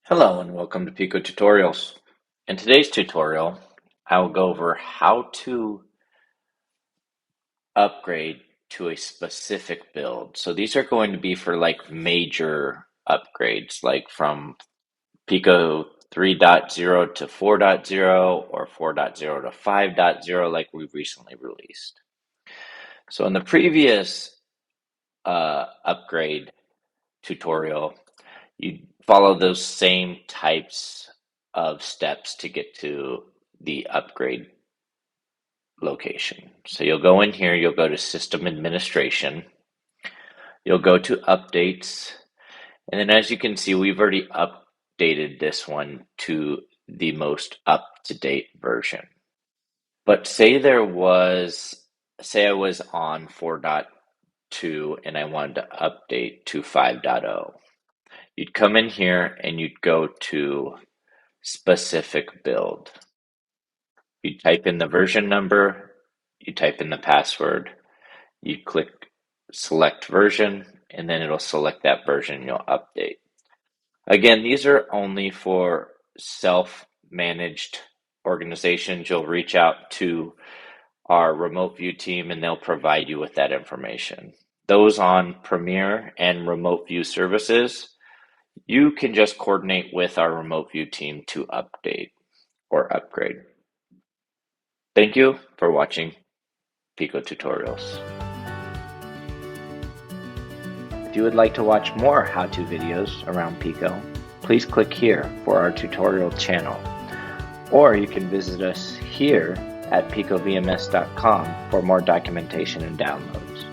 Hello and welcome to Piko Tutorials. In today's tutorial, I will go over how to upgrade to a specific build. So these are going to be for like major upgrades, like from Piko 3.0 to 4.0 or 4.0 to 5.0 like we recently released. So in the previous upgrade tutorial, you follow those same types of steps to get to the upgrade location. So you'll go in here, you'll go to System Administration, you'll go to Updates, and then as you can see, we've already updated this one to the most up-to-date version. But say I was on 4.2 and I wanted to update to 5.0. You'd come in here and you'd go to specific build. You type in the version number, you type in the password, you click select version, and then it'll select that version you'll update. Again, these are only for self-managed organizations. You'll reach out to our remote view team and they'll provide you with that information. Those on Premier and remote view services, you can just coordinate with our remote view team to update or upgrade. Thank you for watching Piko Tutorials. If you would like to watch more how-to videos around Piko, please click here for our tutorial channel, or you can visit us here at pikovms.com for more documentation and downloads.